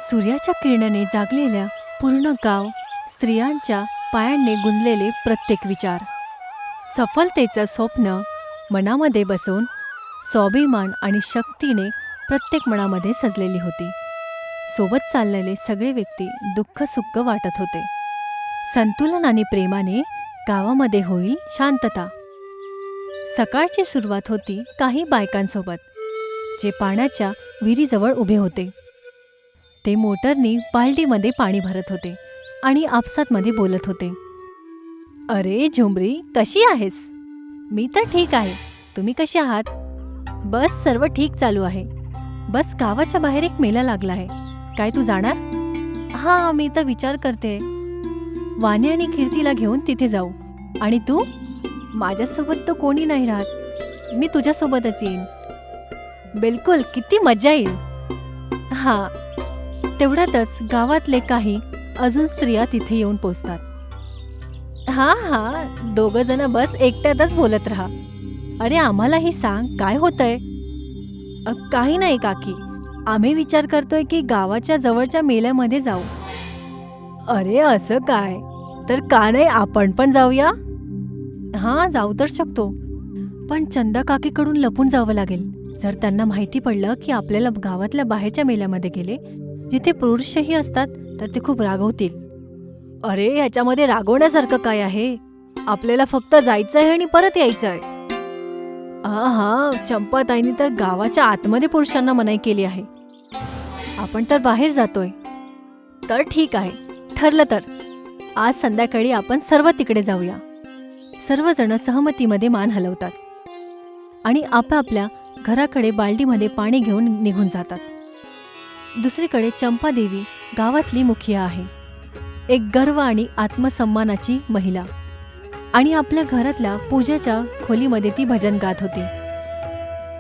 सूर्याच्या किरणाने जागलेल्या पूर्ण गाव, स्त्रियांच्या पायांनी गुंजलेले प्रत्येक विचार, सफलतेचं स्वप्न मनामध्ये बसवून स्वाभिमान आणि शक्तीने प्रत्येक मनामध्ये सजलेली होती. सोबत चाललेले सगळे व्यक्ती दुःख सुख वाटत होते. संतुलन आणि प्रेमाने गावामध्ये होईल शांतता. सकाळची सुरुवात होती काही बायकांसोबत, जे पाण्याच्या विहिरीजवळ उभे होते. ते मोटरनी बाल्डीमध्ये पाणी भरत होते आणि आपसातमध्ये बोलत होते. अरे झुमरी, कशी आहेस? मी तर ठीक आहे. तुम्ही कशी आहात? बस सर्व ठीक चालू आहे. बस गावाच्या बाहेर एक मेला लागला आहे. काय तू जाणार? हां, मी तर विचार करते. वाणी आणि कीर्तीला घेऊन तिथे जाऊ. आणि तू? माझ्यासोबत तर कोणी नाही राहत. मी तुझ्यासोबतच येईन. बिलकुल, किती मजा येईल. हां. तेवढ्यातच गावातले काही अजून स्त्रिया तिथे येऊन पोचतात. हां, दोघं जण बस एकट्यातच बोलत राहा. अरे आम्हालाही सांग, काय होतंय? काही नाही काकी, आम्ही विचार करतोय की गावाच्या जवळच्या मेल्यामध्ये जाऊ. अरे असं काय? तर का नाही आपण पण जाऊया? हां, जाऊ तर शकतो, पण चंदा काकीकडून लपून जावं लागेल. जर त्यांना माहिती पडलं की आपल्याला गावातल्या बाहेरच्या मेल्यामध्ये गेले, जिथे पुरुषही असतात, तर ते खूप रागवतील. अरे ह्याच्यामध्ये रागवण्यासारखं काय आहे? आपल्याला फक्त जायचंय आणि परत यायचंय. हा, चंपाताईंनी तर गावाच्या आतमध्ये पुरुषांना मनाई केली आहे. आपण तर बाहेर जातोय. तर ठीक आहे, ठरलं तर. आज संध्याकाळी आपण सर्व तिकडे जाऊया. सर्वजण सहमतीमध्ये मान हलवतात आणि आपापल्या घराकडे बाल्डीमध्ये पाणी घेऊन निघून जातात. दुसरीकडे चंपादेवी गावातली मुखिया आहे, एक गर्व आणि आत्मसन्मानाची महिला, आणि आपल्या घरातल्या पूजेच्या खोलीमध्ये ती भजन गात होती.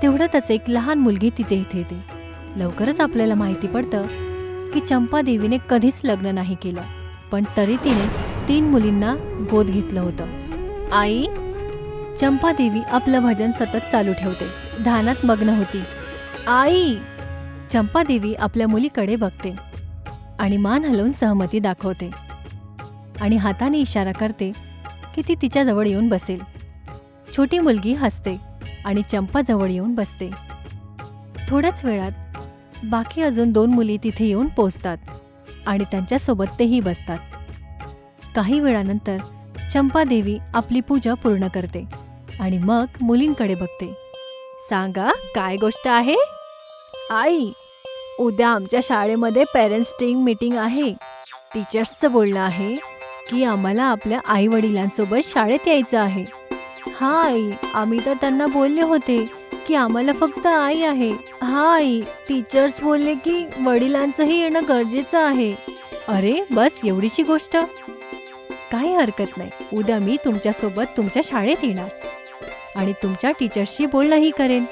तेवढ्यातच एक लहान मुलगी तिथे येते. लवकरच आपल्याला माहिती पडतं की चंपादेवीने कधीच लग्न नाही केलं, पण तरी तिने 3 मुलींना गोद घेतलं होतं. आई? चंपादेवी आपलं भजन सतत चालू ठेवते, ध्यानात मग्न होती. आई? चंपादेवी आपल्या मुलीकडे बघते आणि मान हलवून सहमती दाखवते आणि हाताने इशारा करते की ती तिच्याजवळ येऊन बसेल. छोटी मुलगी हसते आणि चंपाजवळ येऊन बसते. थोड्याच वेळात बाकी अजून 2 मुली तिथे येऊन पोचतात आणि त्यांच्यासोबत तेही बसतात. काही वेळानंतर चंपादेवी आपली पूजा पूर्ण करते आणि मग मुलींकडे बघते. सांगा, काय गोष्ट आहे? आई, उद्या आमच्या शाळेमध्ये पेरेंट्स टीम मीटिंग आहे. टीचर्सचं बोलणं आहे की आम्हाला आपल्या आई वडिलांसोबत शाळेत यायचं आहे. हा आई, आम्ही तर त्यांना बोलले होते की आम्हाला फक्त आई आहे. हा आई, टीचर्स बोलले की वडिलांचंही येणं गरजेचं आहे. अरे बस एवढीची गोष्ट? काही हरकत नाही. उद्या मी तुमच्यासोबत तुमच्या शाळेत येणार आणि तुमच्या टीचर्सशी बोलणंही करेन.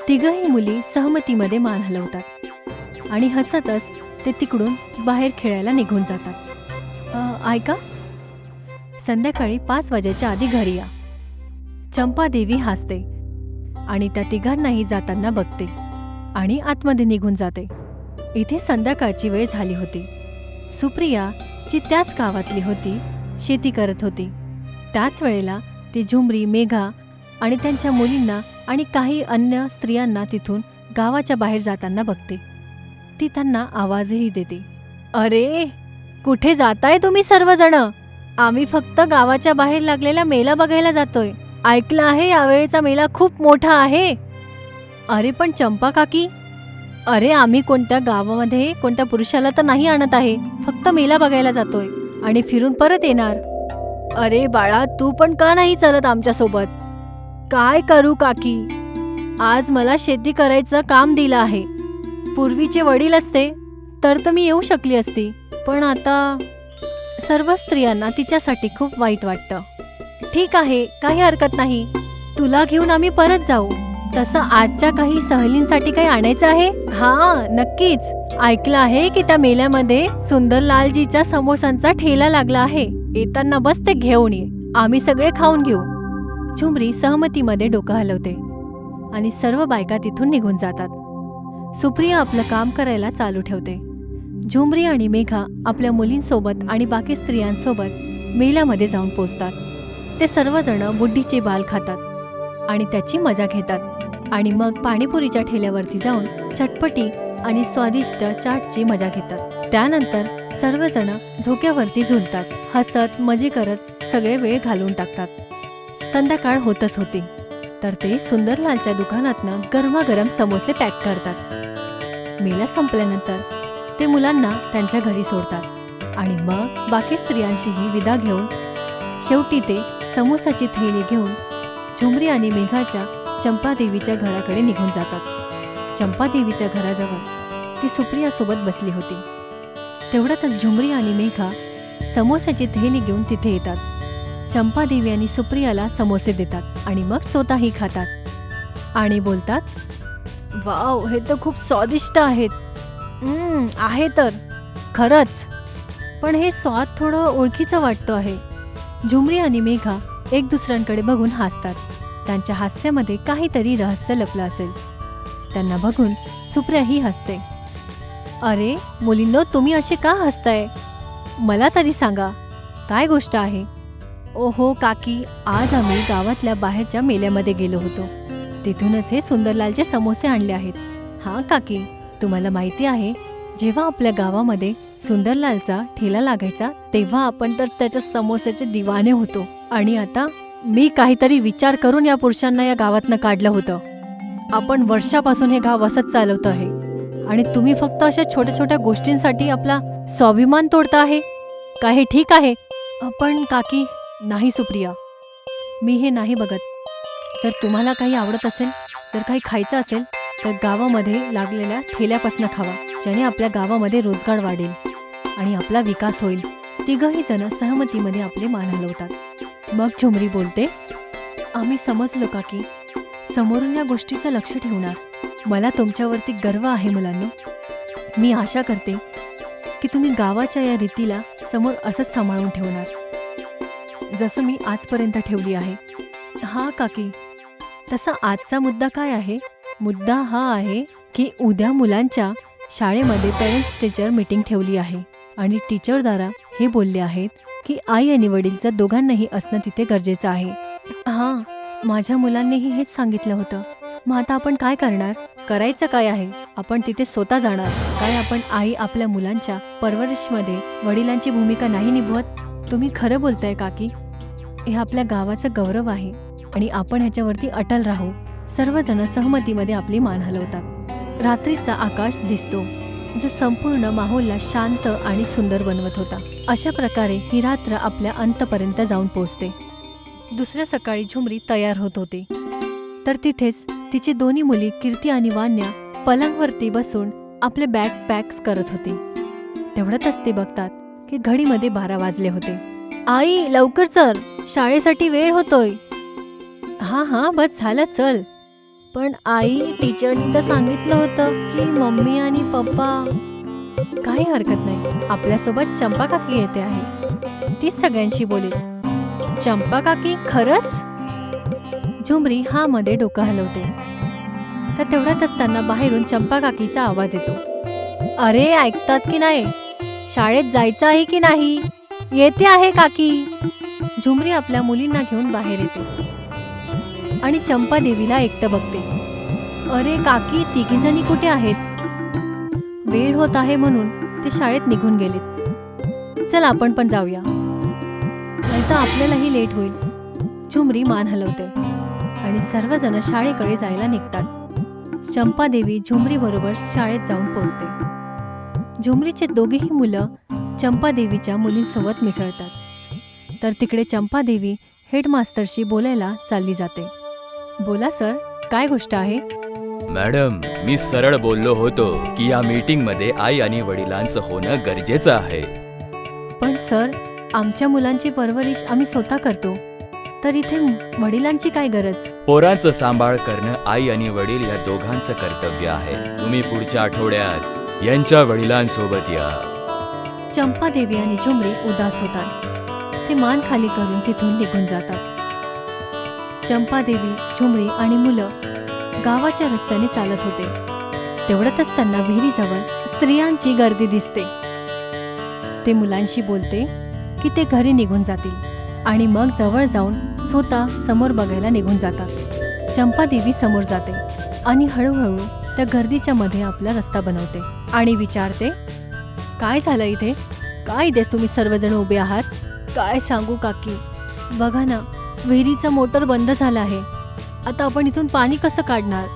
तिघही मुली सहमतीमध्ये मान हलवतात आणि हसतच ते तिकडून बाहेर खेळायला निघून जातात. ऐका, संध्याकाळी 5 वाजेच्या आधी घरी या. चंपादेवी हसते आणि त्या तिघांनाही जाताना बघते आणि आतमध्ये निघून जाते. इथे संध्याकाळची वेळ झाली होती. सुप्रिया, जी त्याच गावातली होती, शेती करत होती. त्याच वेळेला ती झुमरी, मेघा आणि त्यांच्या मुलींना आणि काही अन्य स्त्रियांना तिथून गावाच्या बाहेर जाताना बघते. ती त्यांना आवाजही देते. अरे, कुठे जाताय तुम्ही सर्वजण? आम्ही फक्त गावाच्या बाहेर लागलेला मेला बघायला जातोय. ऐकलं आहे यावेळेचा मेला खूप मोठा आहे. अरे पण चंपा काकी, अरे आम्ही कोणत्या गावामध्ये कोणत्या पुरुषाला तर नाही आणत आहे. फक्त मेला बघायला जातोय आणि फिरून परत येणार. अरे बाळा, तू पण का नाही चालत आमच्यासोबत? काय करू काकी, आज मला शेती करायचं काम दिलं आहे. पूर्वीचे वडील असते तर मी येऊ शकली असती, पण आता सर्व स्त्रियांना तिच्यासाठी खूप वाईट वाटतं. ठीक आहे, काही हरकत नाही. तुला घेऊन आम्ही परत जाऊ. तसं आजच्या काही सहलींसाठी काही आणायचं आहे? हा, नक्कीच. ऐकलं आहे की त्या मेल्यामध्ये सुंदरलालजीच्या समोसांचा ठेला लागला आहे. येताना बस ते घेऊन ये, आम्ही सगळे खाऊन घेऊ. झुमरी सहमतीमध्ये डोकं हलवते आणि सर्व बायका तिथून निघून जातात. सुप्रिया आपलं काम करायला चालू ठेवते झुमरी आणि मेघा आपल्या मुलींसोबत आणि बाकी स्त्रियांसोबत मेळ्यामध्ये जाऊन पोचतात. ते सर्वजण बुड्ढीचे बाल खातात आणि त्याची मजा घेतात आणि मग पाणीपुरीच्या ठेल्यावरती जाऊन चटपटी आणि स्वादिष्ट चाटची मजा घेतात. त्यानंतर सर्वजण झोक्यावरती झुलतात, हसत मजे करत सगळे वेळ घालवून टाकतात. संध्याकाळ होतच होती तर ते सुंदरलालच्या दुकानातनं गरमागरम समोसे पॅक करतात. मेला संपल्यानंतर ते मुलांना त्यांच्या घरी सोडतात आणि मग बाकी स्त्रियांशीही विदा घेऊन शेवटी ते समोसाची थैली घेऊन झुमरी आणि मेघाच्या चंपादेवीच्या घराकडे निघून जातात. चंपादेवीच्या घराजवळ ती सुप्रियासोबत बसली होती. तेवढ्यातच झुमरी आणि मेघा समोसाची थैली घेऊन तिथे येतात. चंपादेवी आणि सुप्रियाला समोसे देतात आणि मग स्वतःही खातात आणि बोलतात, वाव, हे तर खूप स्वादिष्ट आहेत. आहे तर खरंच, पण हे स्वाद थोडं ओळखीचं वाटतं आहे. झुमरी आणि मेघा एक दुसऱ्यांकडे बघून हसतात. त्यांच्या हास्यामध्ये काहीतरी रहस्य लपलं असेल. त्यांना बघून सुप्रियाही हसते. अरे मुलींनो, तुम्ही असे का हसताय? मला तरी सांगा, काय गोष्ट आहे? ओहो काकी, आज आम्ही गावातल्या बाहेरच्या मेळ्यामध्ये गेलो होतो. तिथूनच हे सुंदरलालचे समोसे आणले आहेत. हां काकी, तुम्हाला माहिती आहे, जेव्हा आपल्या गावामध्ये सुंदरलालचा ठेला लागायचा तेव्हा आपण तर त्याच्या समोस्याचे दिवाने होतो. आणि आता मी काहीतरी विचार करून या पुरुषांना या गावातनं काढलं होतं. आपण वर्षापासून हे गाव असंच चालवतो आहे आणि तुम्ही फक्त अशा छोट्या छोट्या गोष्टींसाठी आपला स्वाभिमान तोडता आहे. काय हे ठीक आहे? पण काकी, नाही सुप्रिया, मी हे नाही बघत. जर तुम्हाला काही आवडत असेल, जर काही खायचं असेल तर गावामध्ये लागलेल्या ठेल्यापासून खावा, ज्याने आपल्या गावामध्ये रोजगार वाढेल आणि आपला विकास होईल. तिघही जण सहमतीमध्ये आपले मान हलवतात. मग झुमरी बोलते, आम्ही समजलो काकी, समोरून या गोष्टीचं लक्ष ठेवणार. मला तुमच्यावरती गर्व आहे मुलांनो. मी आशा करते की तुम्ही गावाच्या या रीतीला समोर असंच सांभाळून ठेवणार, जसं मी आजपर्यंत ठेवली आहे. हां काकी, तसा आजचा मुद्दा काय आहे? मुद्दा हा आहे की उद्या मुलांच्या शाळेमध्ये पेरेंट्स टीचर मीटिंग ठेवली आहे आणि टीचरद्वारा हे बोलले आहेत की आई आणि वडील दोघांनाही असणं तिथे गरजेचं आहे. हां, माझ्या मुलांनीही हेच सांगितलं होतं. मग आता आपण काय करणार? करायचं काय आहे? आपण तिथे स्वतः जाणार. काय आपण आई आपल्या मुलांच्या परवरिशमध्ये वडिलांची भूमिका नाही निभवत? तुम्ही खरं बोलताय काकी. हे आपल्या गावाचं गौरव आहे आणि आपण ह्याच्यावरती अटल राहू. सर्वजण सहमतीमध्ये आपली मान हलवतात. रात्रीचा आकाश दिसतो, जो संपूर्ण माहोलला शांत आणि सुंदर बनवत होता. अशा प्रकारे ही रात्र आपल्या अंतपर्यंत जाऊन पोहोचते. दुसऱ्या सकाळी झुमरी तयार होत होती तर तिथेच तिची दोन्ही मुली कीर्ती आणि वान्या पलंगवरती बसून आपले बॅग पॅक्स करत होती. तेवढ्यातच ते बघतात की घडीमध्ये 12 वाजले होते. आई लवकर चल, शाळेसाठी वेळ होतोय. हां बस झालं, चल. पण आई, टीचरनी तर सांगितलं होतं की मम्मी आणि पप्पा. काही हरकत नाही, आपल्यासोबत चंपा काकी येते आहे, तीच सगळ्यांशी बोलेल. चंपा काकी? खरंच? झुमरी हा मध्ये डोकं हलवते. तर तेवढ्यातच त्यांना बाहेरून चंपा काकीचा आवाज येतो. अरे ऐकतात की नाही? शाळेत जायचं आहे की नाही? येते आहे काकी. झुमरी आपल्या मुलींना घेऊन बाहेर येते आणि चंपा देवीला एकटं बघते. अरे काकी, तिघीजणी कुठे आहेत? वेळ होत आहे म्हणून ते शाळेत निघून गेलेत. चल आपण पण जाऊया, नाहीतर आपल्यालाही लेट होईल. झुमरी मान हलवते आणि सर्वजण शाळेकडे जायला निघतात. चंपादेवी झुमरी बरोबर शाळेत जाऊन पोचते. झुमरीचे दोघेही मुलं चंपादेवीच्या मुलींसोबत मिसळतात. तर तिकडे चंपादेवी हेडमास्टरशी बोलायला चालली जाते. बोला सर, काय गोष्ट आहे? मॅडम, मी सरळ बोललो होतो की या मीटिंग मध्ये आई आणि वडिलांचं होणं गरजेचं आहे. पण सर, आमच्या मुलांची परवरिश आम्ही स्वतः करतो, तर इथे वडिलांची काय गरज? पोरांचं सांभाळ करणं आई आणि वडील या दोघांचं कर्तव्य आहे. तुम्ही पुढच्या आठवड्यात यांच्या वडिलांसोबत या. चंपादेवी आणि झुमरी उदास होतात. ते मान खाली करून तिथून निघून जातात. चंपादेवी, झुमरी आणि मुलं गावाच्या रस्त्याने चालत होते. तेवढ्यातच त्यांना विहिरीजवळ स्त्रियांची गर्दी दिसते. ते मुलांशी बोलते की ते घरी निघून जातील आणि मग जवळ जाऊन स्वतः समोर बघायला निघून जातात. चंपादेवी समोर जाते आणि हळूहळू त्या गर्दीच्या मध्ये आपला रस्ता बनवते आणि विचारते, काय झालं इथे? काय इथेच तुम्ही सर्वजण उभे आहात? काय सांगू काकी, बघा ना, विहिरीचा मोटर बंद झाला आहे. आता आपण इथून पाणी कसं काढणार?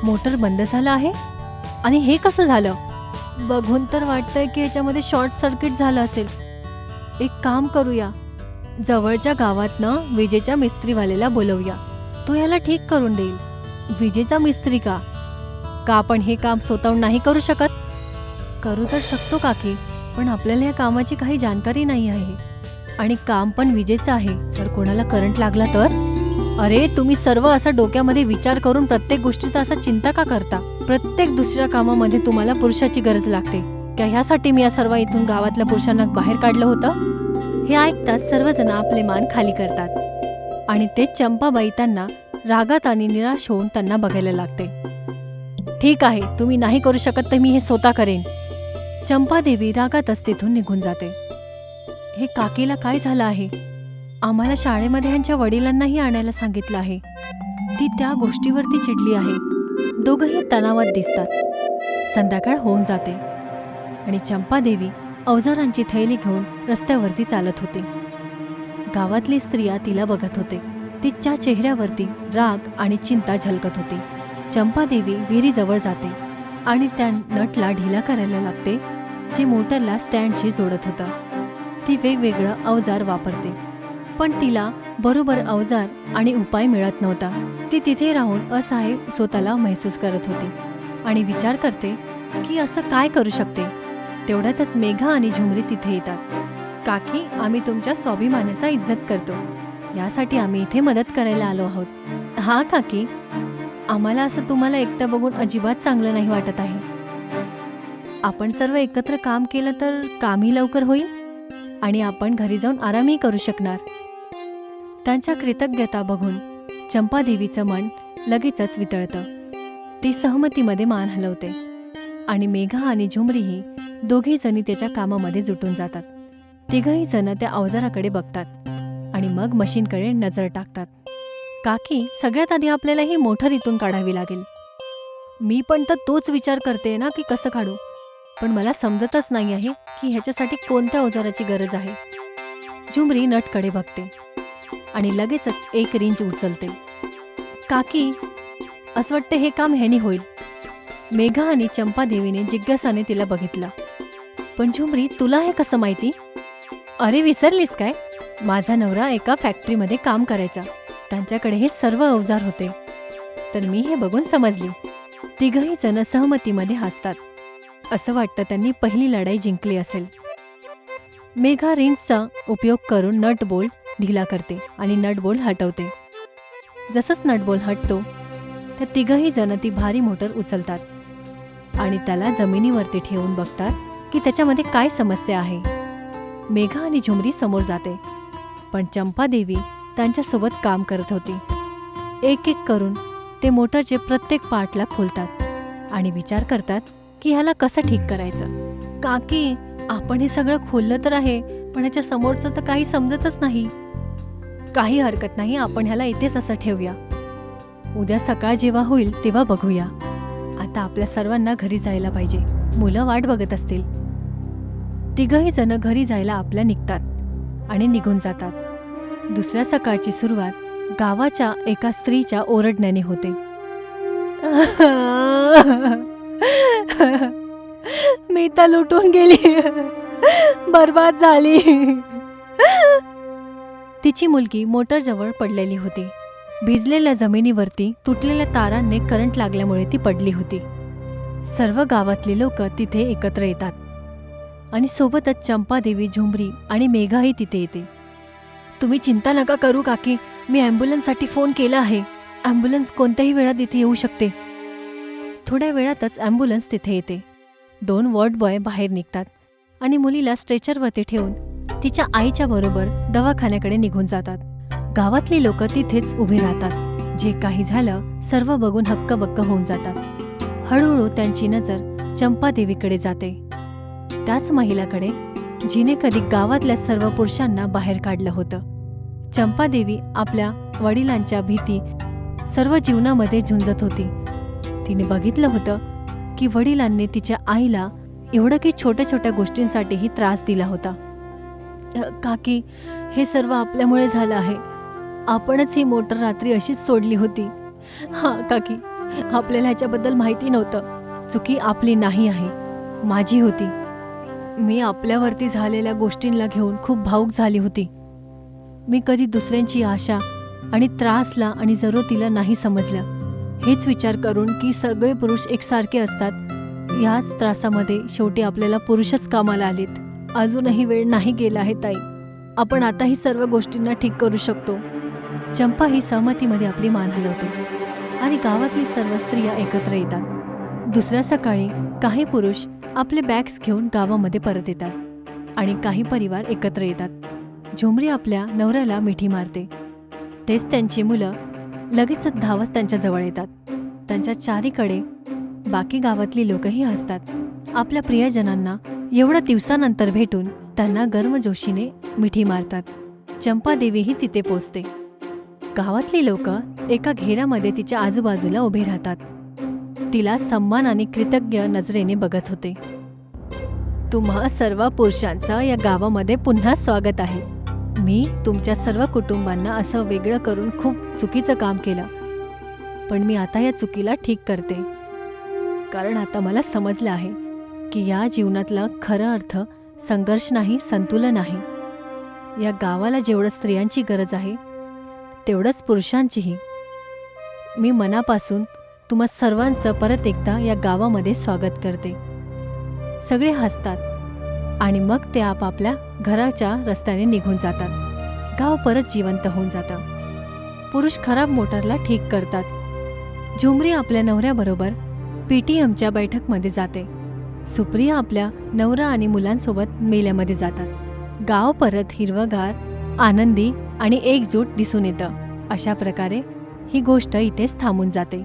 मोटर बंद झाला आहे? आणि हे कसं झालं? बघून तर वाटतंय की ह्याच्यामध्ये शॉर्ट सर्किट झालं असेल. एक काम करूया, जवळच्या गावातनं विजेच्या मिस्त्रीवाल्याला बोलवूया. तो याला ठीक करून देईल. विजेचा मिस्त्री का आपण हे काम स्वतःहून नाही करू शकत? करू तर शकतो काकी, पण आपल्याला या कामाची काही जाणकारी नाही आहे आणि काम पण विजेचं आहे. जर कोणाला करंट लागला तर? अरे, तुम्ही सर्व असं डोक्यामध्ये विचार करून प्रत्येक गोष्टीचा असा चिंता का करता? प्रत्येक दुसऱ्या कामामध्ये तुम्हाला पुरुषाची गरज लागते का? ह्यासाठी मी या सर्व इथून गावातल्या पुरुषांना बाहेर काढलं होतं? हे ऐकताच सर्वजण आपले मान खाली करतात आणि ते चंपाबाई त्यांना रागात आणि निराश होऊन त्यांना बघायला लागते. ठीक आहे, तुम्ही नाही करू शकत तर मी हे स्वतः करेन. चंपादेवी रागातच तिथून निघून जाते. हे काकीला काय झालं आहे? आम्हाला शाळेमध्ये ह्यांच्या वडिलांनाही आणायला सांगितलं आहे. ती त्या गोष्टीवरती चिडली आहे. दोघंही तणावात दिसतात. संध्याकाळ होऊन जाते आणि चंपादेवी अवजारांची थैली घेऊन रस्त्यावरती चालत होती. गावातली स्त्रिया तिला बघत होते. तिच्या चेहऱ्यावरती राग आणि चिंता झलकत होती. चंपादेवी विहिरीजवळ जाते आणि त्या नटला ढिला करायला लागते जे मोटरला स्टँडशी जोडत होतं. ती वेगवेगळं अवजार वापरते, पण तिला बरोबर अवजार आणि उपाय मिळत नव्हता. ती तिथे राहून असहाय्य स्वतःला महसूस करत होती आणि विचार करते की असं काय करू शकते. तेवढ्यातच मेघा आणि झुमरी तिथे येतात. काकी, आम्ही तुमच्या स्वाभिमानाचा इज्जत करतो, यासाठी आम्ही इथे मदत करायला आलो आहोत. हा काकी, आम्हाला असं तुम्हाला एकटं बघून अजिबात चांगलं नाही वाटत आहे. आपण सर्व एकत्र काम केलं तर कामही लवकर होईल आणि आपण घरी जाऊन आरामही करू शकणार. त्यांच्या कृतज्ञता बघून चंपादेवीचं मन लगेचच वितळतं. ती सहमतीमध्ये मान हलवते आणि मेघा आणि झुमरीही दोघी जणी त्याच्या कामामध्ये जुटून जातात. तिघही जण त्या अवजाराकडे बघतात आणि मग मशीनकडे नजर टाकतात. काकी, सगळ्यात आधी आपल्याला ही मोटर इथून काढावी लागेल. मी पण तर तोच विचार करते ना की कसं काढू, पण मला समजतच नाही आहे की ह्याच्यासाठी कोणत्या अवजाराची गरज आहे. झुमरी नटकडे बघते आणि लगेचच एक रिंच उचलते. काकी, असं वाटतं हे काम ह्यानी होईल. मेघा आणि चंपादेवीने जिज्ञासाने तिला बघितलं. पण झुमरी, तुला हे कसं माहिती? अरे, विसरलीस काय? माझा नवरा एका फॅक्टरीमध्ये काम करायचा. त्यांच्याकडे हे सर्व अवजार होते, तर मी हे बघून समजली. तिघही जण सहमतीमध्ये हसतात. असं वाटतं त्यांनी पहिली लढाई जिंकली असेल. मेघा रिंचचा उपयोग करून नट बोल्ट ढिला करते आणि नट बोल्ट हटवते. जसंच नट बोल्ट हटतो तर तिघही जण ती भारी मोटर उचलतात आणि त्याला जमिनीवरती ठेवून बघतात की त्याच्यामध्ये काय समस्या आहे. मेघा आणि झुमरी समोर जाते, पण चंपादेवी त्यांच्यासोबत काम करत होती. एक एक करून ते मोटरचे प्रत्येक पार्टला खोलतात आणि विचार करतात की ह्याला कसं ठीक करायचं. काकी, आपण हे सगळं खोललं तर आहे, पण ह्याच्या समोरचं तर काही समजतच नाही. काही हरकत नाही, आपण ह्याला इथेच असं ठेवूया. उद्या सकाळ जेव्हा होईल तेव्हा बघूया. आता आपल्या सर्वांना घरी जायला पाहिजे. मुलं वाट बघत असतील. तिघही जण घरी जायला आपल्या निघतात आणि निघून जातात. दुसऱ्या सकाळची सुरुवात गावाच्या एका स्त्रीच्या ओरडण्याने होते. मी तर लुटून गेली, बर्बाद झाली. तिची मुलगी मोटरजवळ पडलेली होती. भिजलेल्या जमिनीवरती तुटलेल्या तारांनी करंट लागल्यामुळे ती पडली होती. सर्व गावातली लोक तिथे एकत्र येतात आणि सोबतच चंपादेवी, झुमरी आणि मेघाही तिथे येते. तुम्ही चिंता नका करू काकी, मी ॲम्ब्युलन्ससाठी फोन केला आहे. ॲम्ब्युलन्स कोणत्याही वेळात इथे येऊ शकते. थोड्या वेळातच ॲम्ब्युलन्स तिथे येते. 2 वॉर्ड बॉय बाहेर निघतात आणि मुलीला स्ट्रेचरवरती ठेवून तिच्या आईच्या बरोबर दवाखान्याकडे निघून जातात. गावातली लोक तिथेच उभे राहतात. जे काही झालं सर्व बघून हक्कबक्क होऊन जातात. हळूहळू त्यांची नजर चंपादेवीकडे जाते, त्याच महिलाकडे जिने कधी गावातल्या सर्व पुरुषांना बाहेर काढलं होतं. चंपादेवी आपल्या वडिलांच्या भीती सर्व जीवनामध्ये झुंजत होती. तिने बघितलं होतं की वडिलांनी तिच्या आईला एवढं की छोट्या छोट्या गोष्टींसाठीही त्रास दिला होता. काकी, हे सर्व आपल्यामुळे झालं आहे. आपणच ही मोटर रात्री अशीच सोडली होती. हां काकी, आपल्याला ह्याच्याबद्दल माहिती नव्हतं. चुकी आपली नाही आहे, माझी होती. मी आपल्यावरती झालेल्या गोष्टींना घेऊन खूप भावूक झाली होती. मी कधी दुसऱ्यांची आशा आणि त्रासला आणि जरूरतीला नाही समजलं. हेच विचार करून की सगळे पुरुष एकसारखे असतात, याच त्रासामध्ये शेवटी आपल्याला पुरुषच कामाला आलेत. अजूनही वेळ नाही गेला आहे ताई. आपण आता ही सर्व गोष्टींना ठीक करू शकतो. चंपा ही सहमतीमध्ये आपली मान हलवते आणि गावातली सर्व स्त्रिया एकत्र येतात. दुसऱ्या सकाळी काही पुरुष आपले बॅग्स घेऊन गावामध्ये परत येतात आणि काही परिवार एकत्र येतात. झुमरी आपल्या नवऱ्याला मिठी मारते. तेच त्यांची मुलं लगेचच धावत त्यांच्याजवळ येतात. त्यांच्या चारीकडे बाकी गावातली लोकही हसतात. आपल्या प्रियजनांना एवढ्या दिवसानंतर भेटून त्यांना गर्मजोशीने मिठी मारतात. चंपादेवीही तिथे पोचते. गावातली लोक एका घेऱ्यामध्ये तिच्या आजूबाजूला उभे राहतात. तिला सन्मान आणि कृतज्ञ नजरेने बघत होते. तुम्हा सर्व पुरुषांचा या गावामध्ये पुन्हा स्वागत आहे. मी तुमच्या सर्व कुटुंबांना असं वेगळं करून खूप चुकीचं काम केलं, पण मी आता या चुकीला ठीक करते. कारण आता मला समजलं आहे की या जीवनातला खरा अर्थ संघर्ष नाही, संतुलन आहे. या गावाला जेवढं स्त्रियांची गरज आहे तेवढंच पुरुषांचीही. मी मनापासून तुम्हा सर्वांचं परत एकदा या गावामध्ये स्वागत करते. सगळे हसतात आणि मग ते आपापल्या घराच्या रस्त्याने निघून जातात. गाव परत जिवंत होऊन जातं. पुरुष खराब मोटारला ठीक करतात. झुमरी आपल्या नवऱ्याबरोबर PTMच्या बैठकमध्ये जाते. सुप्रिया आपल्या नवरा आणि मुलांसोबत मेल्यामध्ये जातात. गाव परत हिरवगार, आनंदी आणि एकजूट दिसून येतं. अशा प्रकारे ही गोष्ट इथेच थांबून जाते.